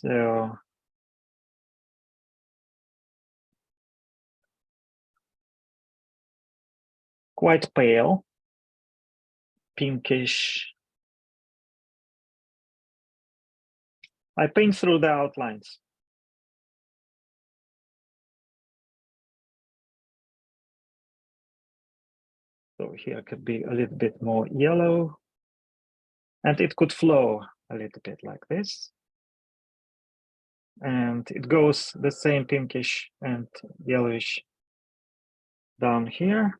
So quite pale, pinkish. I paint through the outlines. So here could be a little bit more yellow, and it could flow a little bit like this. And it goes the same pinkish and yellowish down here.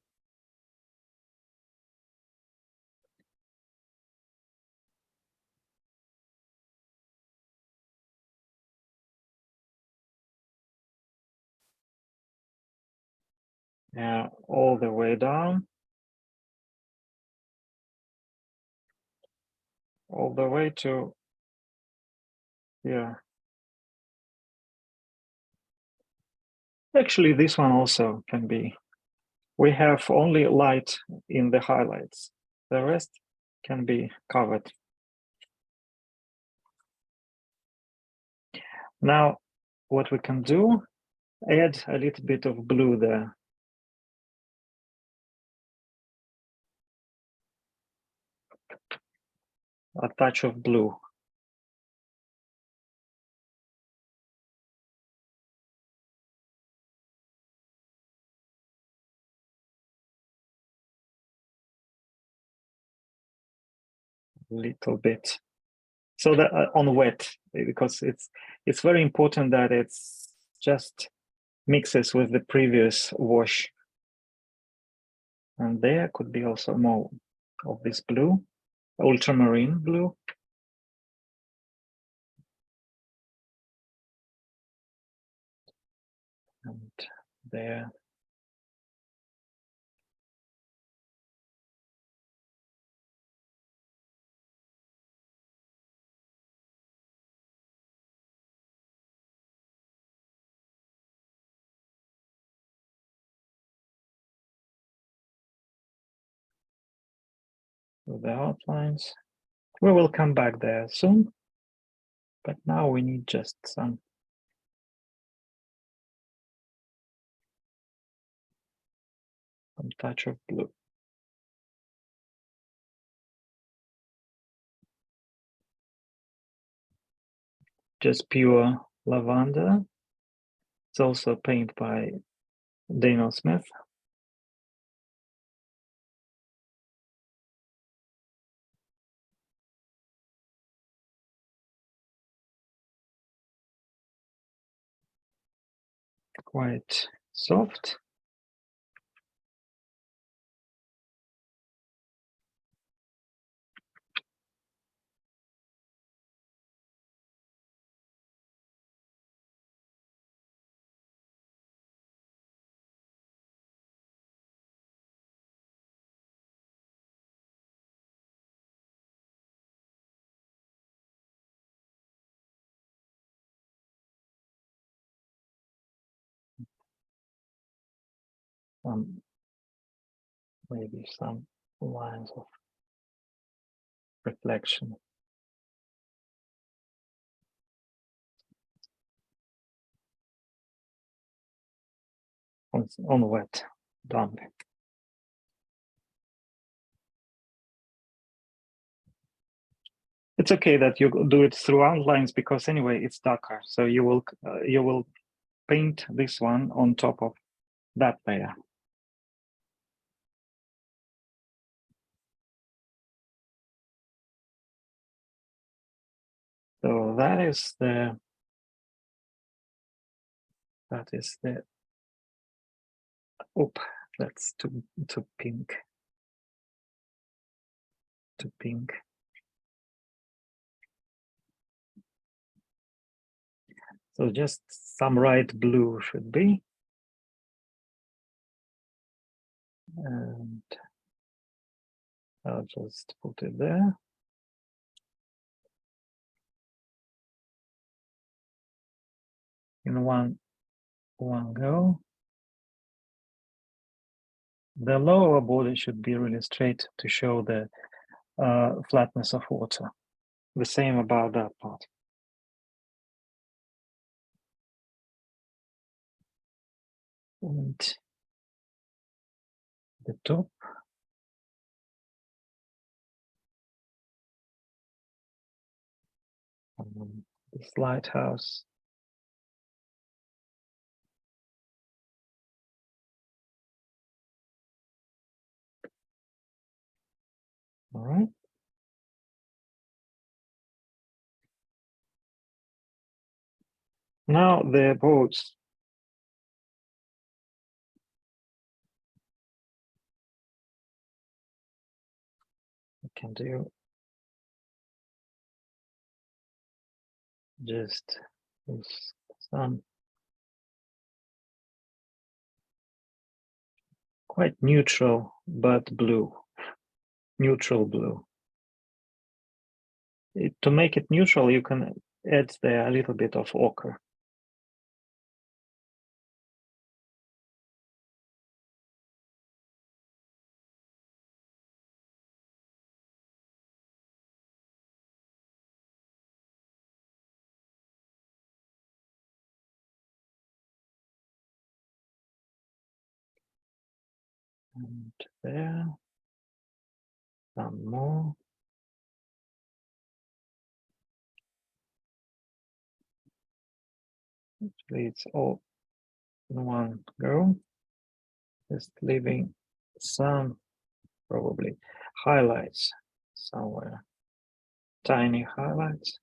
Yeah, all the way down. All the way to here. Actually, this one also can be. We have only light in the highlights. The rest can be covered. Now, what we can do, add a little bit of blue there. A touch of blue. Little bit. So that on wet, because it's very important that it's just mixes with the previous wash. And there could be also more of this blue, ultramarine blue. And there. With the outlines. We will come back there soon, but now we need just some touch of blue. Just pure lavender. It's also paint by Daniel Smith. Quite soft. Maybe some lines of reflection. On wet, done. It's okay that you do it through outlines because anyway it's darker. So you will paint this one on top of that layer. So that is the oop, that's too pink. Too pink. So just some light blue should be. And I'll just put it there. In one go. The lower border should be really straight to show the flatness of water. The same about that part. and the top. This lighthouse. All right. Now the boats. We can do just some quite neutral, but blue, neutral blue. To make it neutral, you can add there a little bit of ochre. And there, some more. Actually, it's all in one go. Just leaving some probably highlights somewhere, tiny highlights.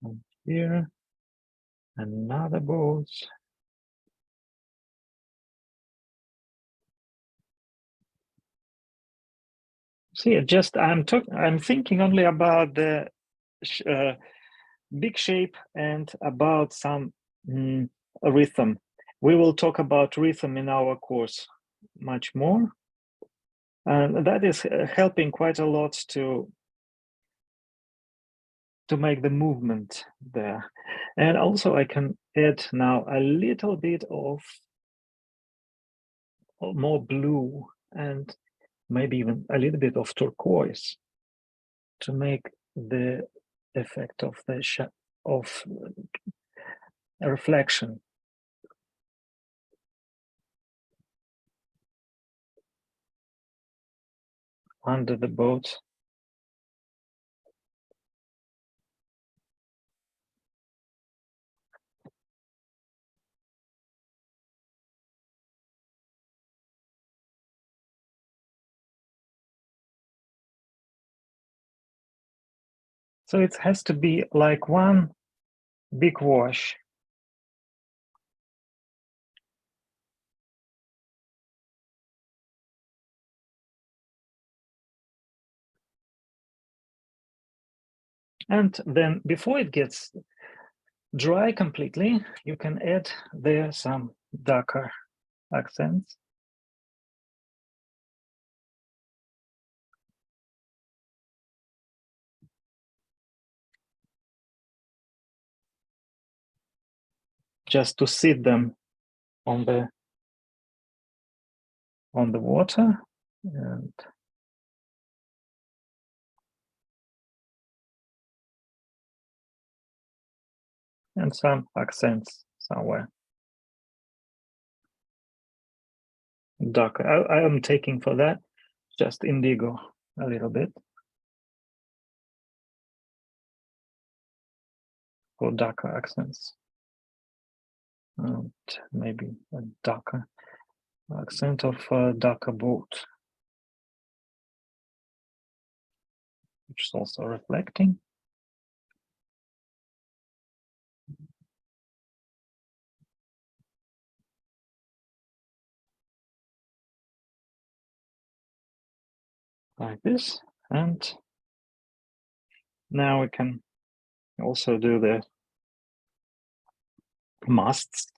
And here, another boat. See, I'm thinking only about the big shape and about some rhythm. We will talk about rhythm in our course much more, and that is helping quite a lot to make the movement there. And also I can add now a little bit of more blue and maybe even a little bit of turquoise to make the effect of the of a reflection under the boat. So it has to be like one big wash. And then before it gets dry completely, you can add there some darker accents. Just to sit them on the water, and some accents somewhere. Darker. I am taking for that just indigo a little bit for darker accents. And maybe a darker accent of a darker boat, which is also reflecting. Like this. And now we can also do the masts.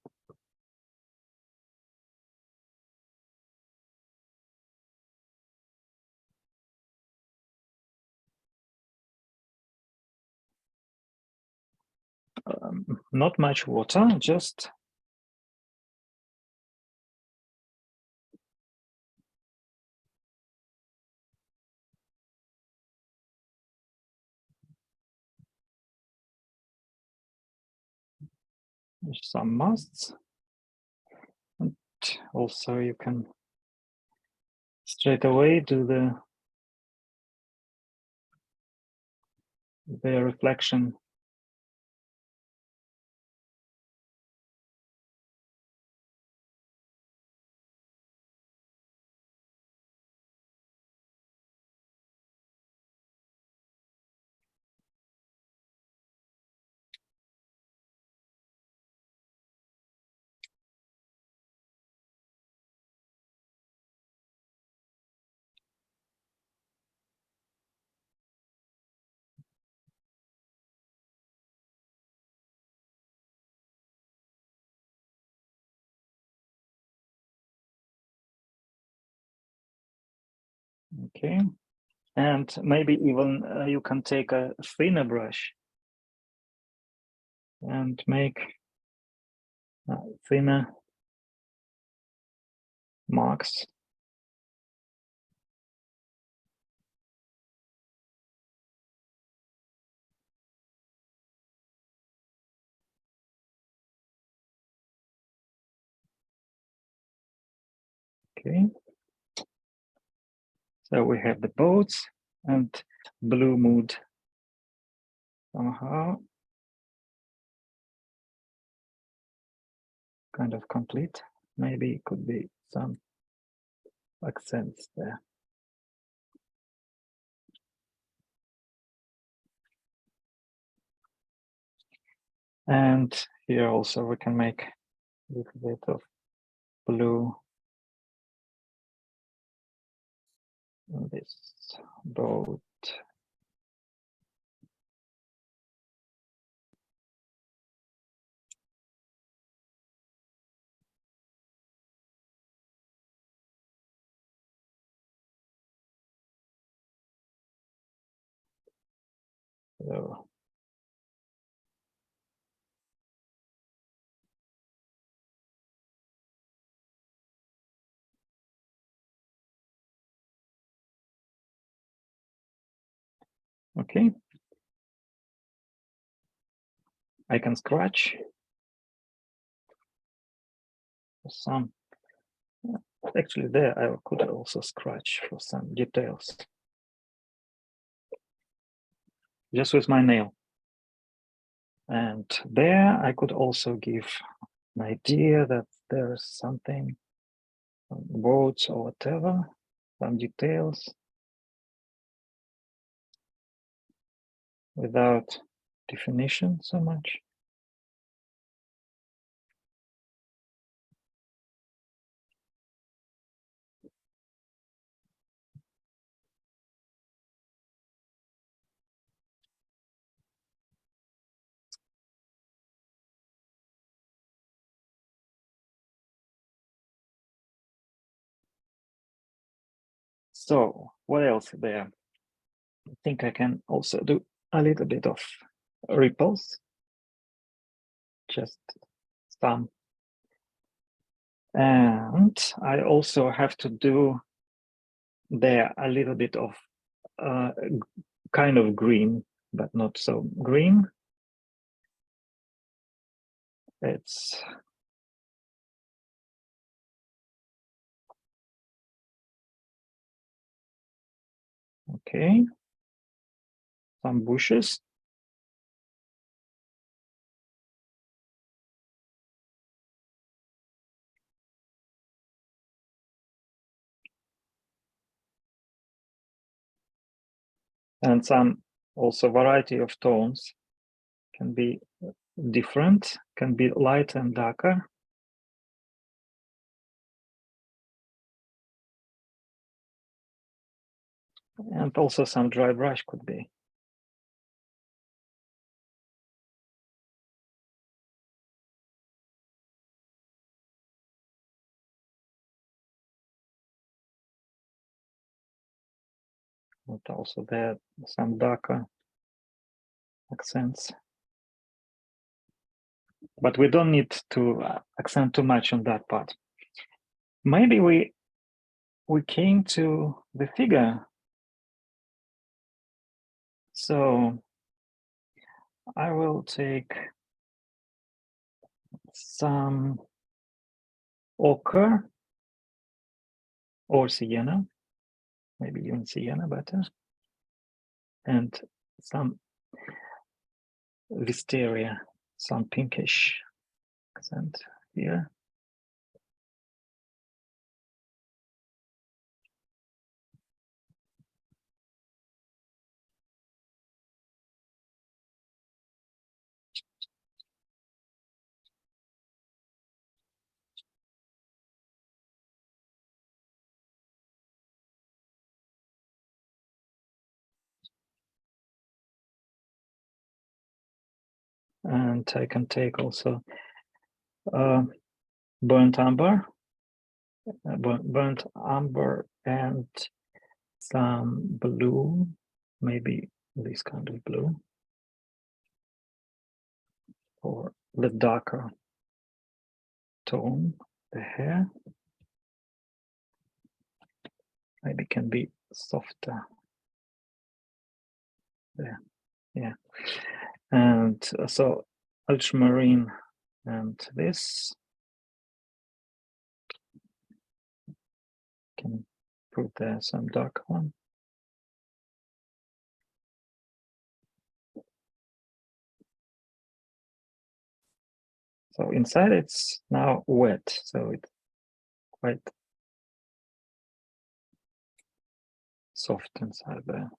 not much water, just some musts. And also you can straight away do the reflection. Okay, and maybe even you can take a thinner brush and make thinner marks. Okay, so we have the boats and blue mood somehow kind of complete. Maybe it could be some accents there. And here also we can make a little bit of blue on this boat. So, okay, I can scratch some. Actually, there I could also scratch for some details just with my nail. And there I could also give an idea that there is something, boats or whatever, some details without definition so much. So what else there? I think I can also do a little bit of ripples, just some. And I also have to do there a little bit of kind of green, but not so green. It's okay. Some bushes. And some also variety of tones can be different, can be light and darker. And also some dry brush could be. But also there some darker accents. but we don't need to accent too much on that part. Maybe we came to the figure. So I will take some ochre or sienna, maybe even sienna better, and some wisteria, some pinkish accent here. And I can take also burnt umber and some blue, maybe this kind of blue, or the darker tone, the hair. Maybe can be softer there, yeah. And so ultramarine and this can put there some dark one. So inside it's now wet, so it's quite soft inside there.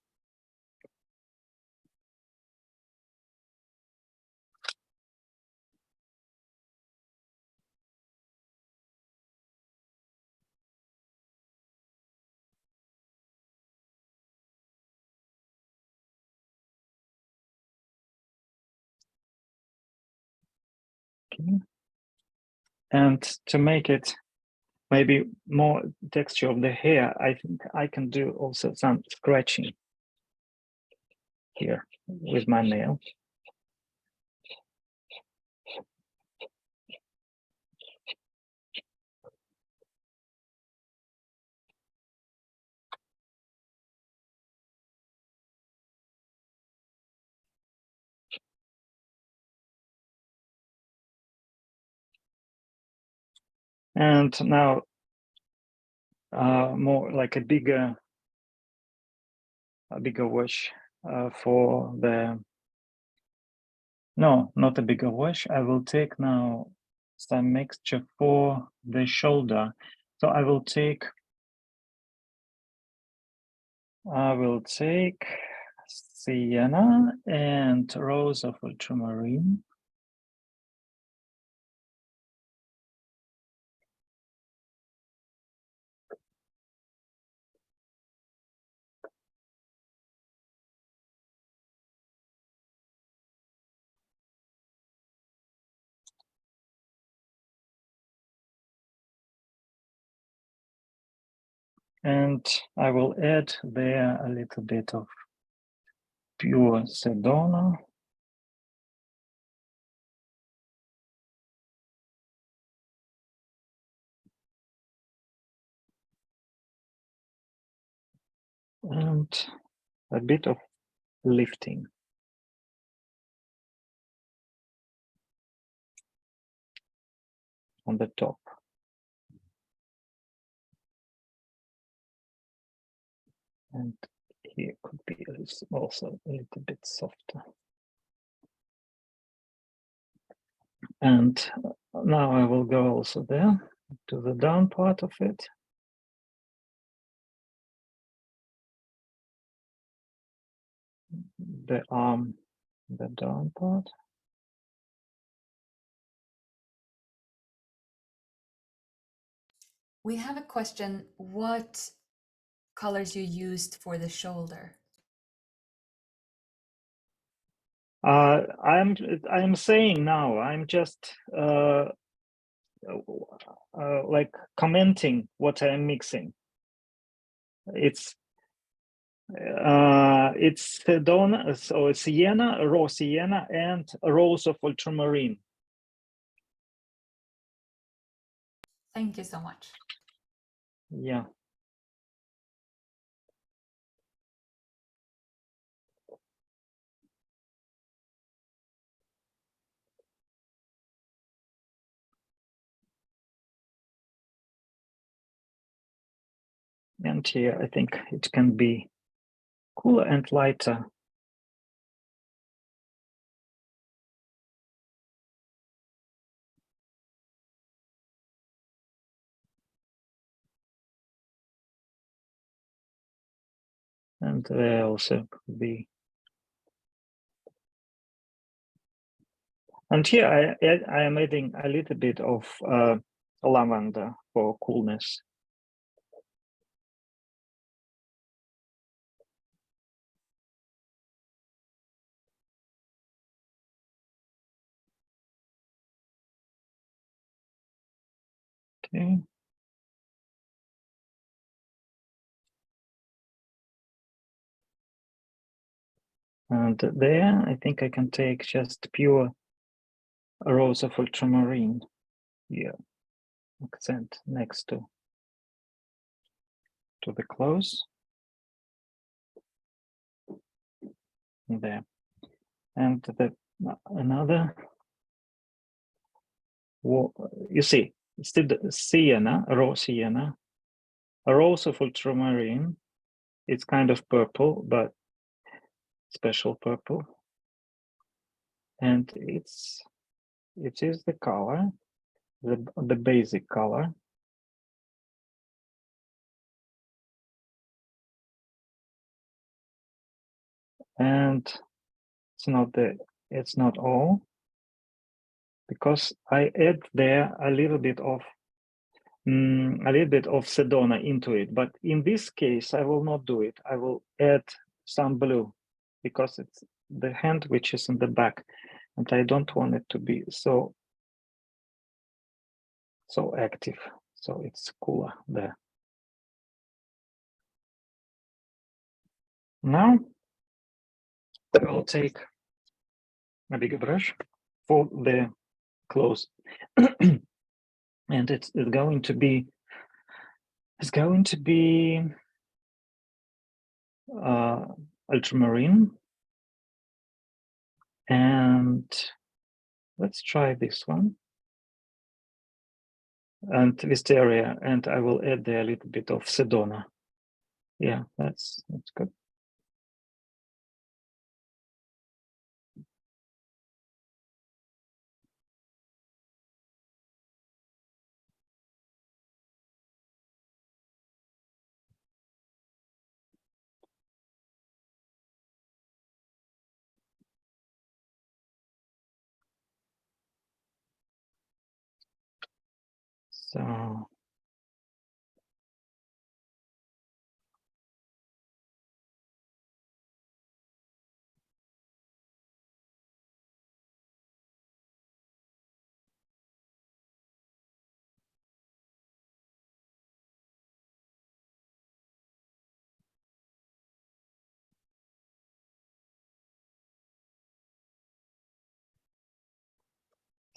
Okay. And to make it maybe more texture of the hair, I think I can do also some scratching here with my nail. And now more like a bigger wash for the, no, not a bigger wash. I will take now some mixture for the shoulder. So I will take sienna and rose of ultramarine. And I will add there a little bit of pure sedona. And a bit of lifting. On the top. And here could be also a little bit softer. And now I will go also there to the down part of it. The arm, the down part. We have a question, what colors you used for the shoulder? I'm saying now, I'm just like commenting what I'm mixing. It's sedona, so sienna, raw sienna, and a rose of ultramarine. Thank you so much. Yeah. And here I think it can be cooler and lighter. And there also could be. And here I am adding a little bit of lavender for coolness. Okay. And there, I think I can take just pure rose of ultramarine here, accent next to the close. There. And another, you see, still sienna, raw sienna, a rose of ultramarine. It's kind of purple, but special purple. And it is the color, the basic color. And it's not all, because I add there a little bit of Sedona into it. But in this case, I will not do it. I will add some blue, because it's the hand which is in the back, and I don't want it to be so active. So it's cooler there. Now I will take a bigger brush for the close. And it's going to be ultramarine. And let's try this one. And wisteria, and I will add there a little bit of Sedona. Yeah, that's good.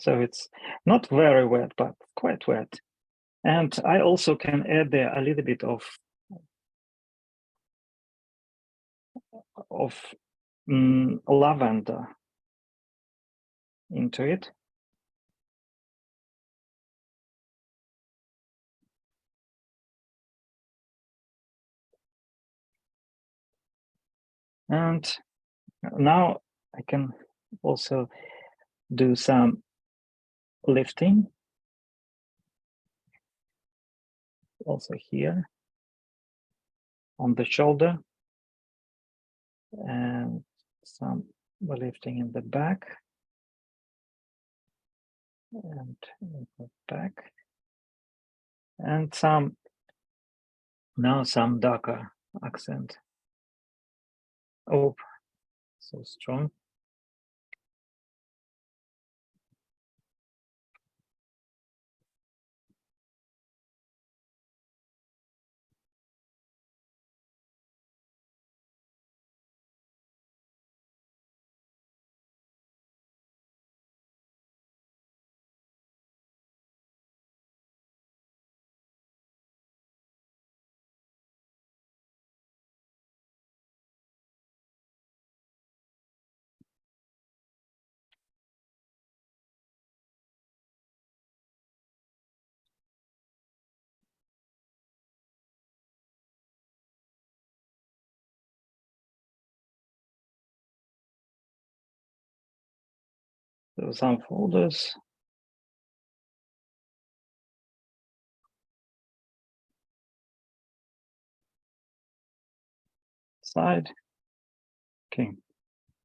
So it's not very wet, but quite wet. And I also can add there a little bit of lavender into it. And now I can also do some lifting also here on the shoulder, and some lifting in the back and in the back, and some darker accent. Oh, so strong. to some folders. Side. Okay.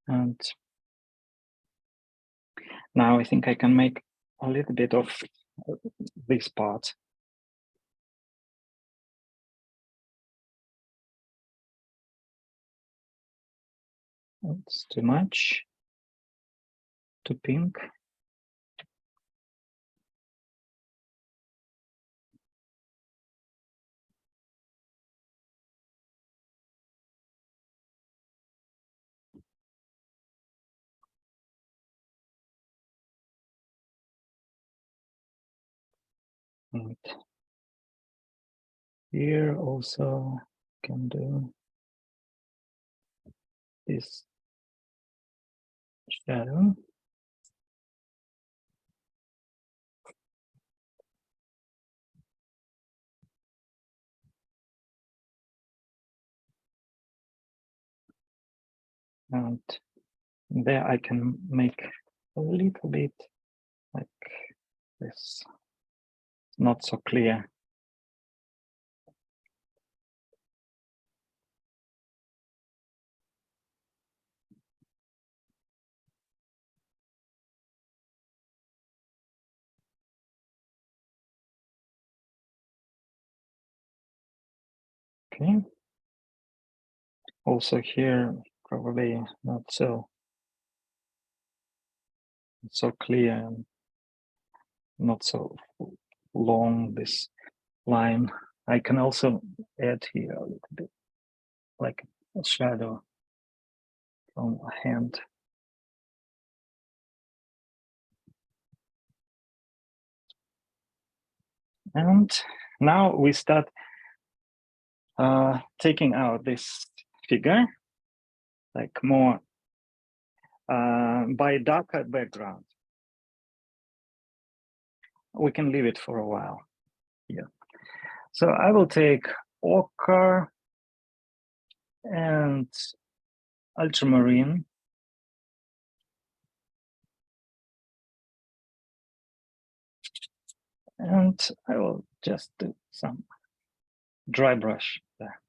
And now I think I can make a little bit of this part. It's too much. Too pink. And here also can do this shadow. And there I can make a little bit like this, not so clear. Okay. Also here, probably not so clear and not so long, this line. I can also add here a little bit, like a shadow from a hand. And now we start taking out this figure, like more by darker background. We can leave it for a while here. So I will take ochre and ultramarine. And I will just do some dry brush there.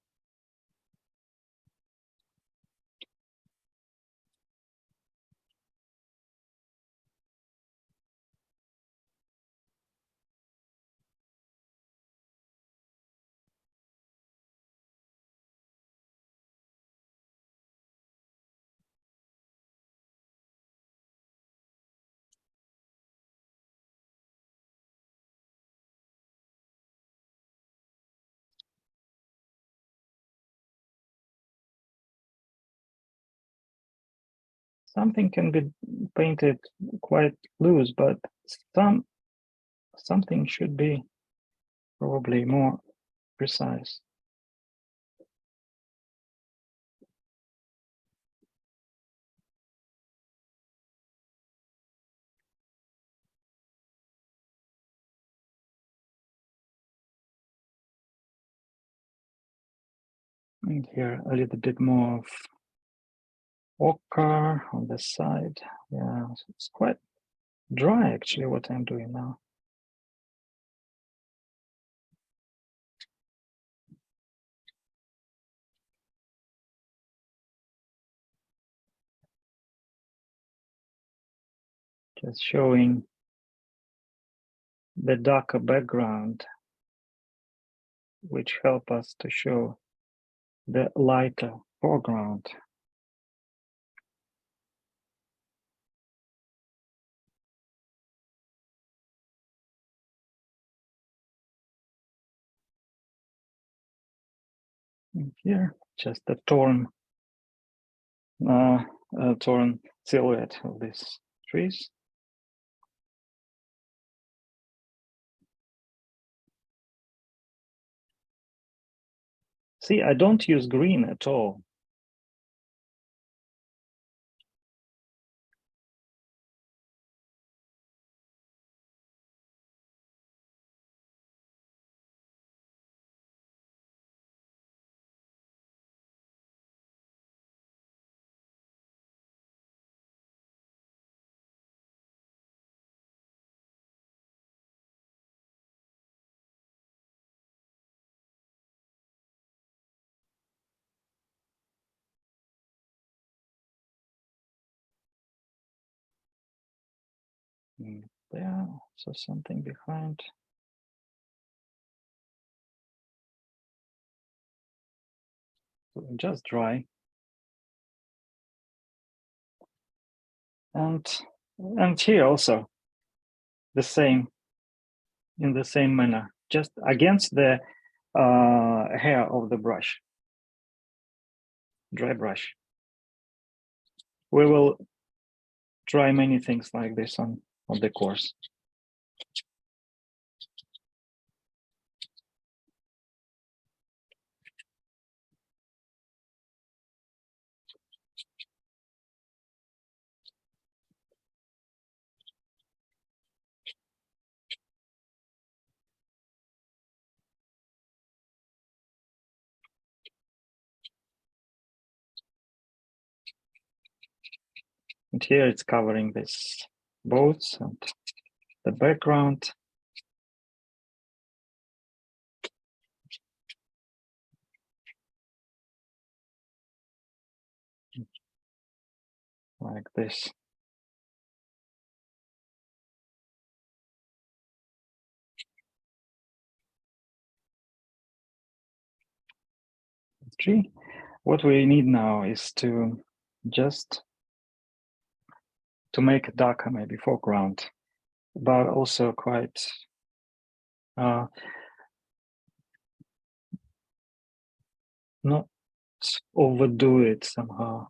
Something can be painted quite loose, but something should be probably more precise. And here a little bit more of ochre on the side. Yeah, so it's quite dry actually what I'm doing now. Just showing the darker background, which help us to show the lighter foreground. And here, just a torn silhouette of these trees. See, I don't use green at all. there, so something behind. So just dry. And here also the same, in the same manner, just against the hair of the brush, dry brush. We will try many things like this on the course. And here it's covering this boats and the background. Like this. Tree. What we need now is to just to make a darker maybe foreground, but also quite not overdo it somehow.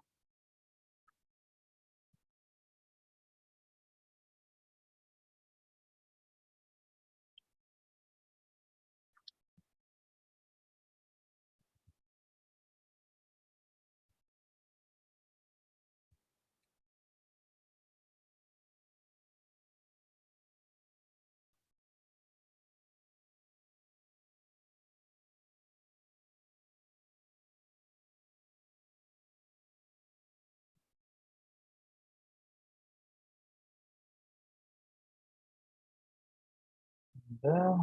There.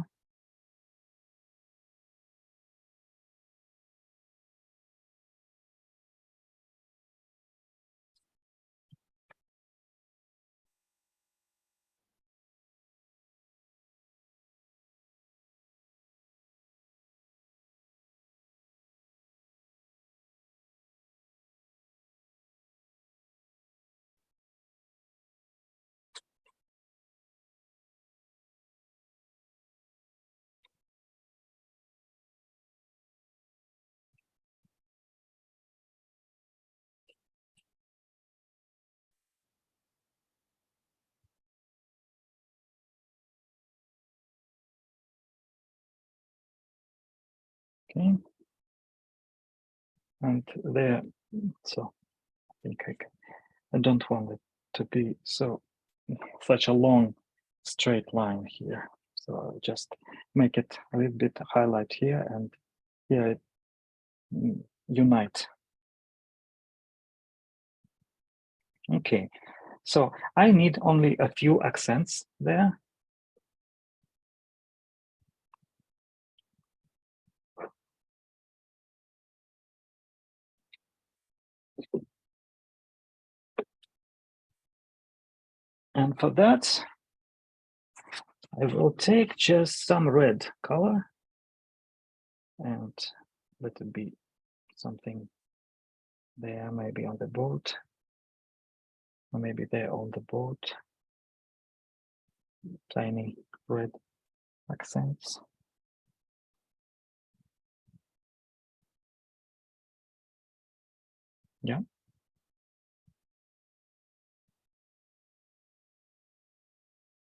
Okay. And there, so I think I don't want it to be such a long straight line here. So I'll just make it a little bit highlight here and here unite. Okay, so I need only a few accents there. And for that, I will take just some red color and let it be something there, maybe on the boat, or maybe there on the boat. Tiny red accents. Yeah,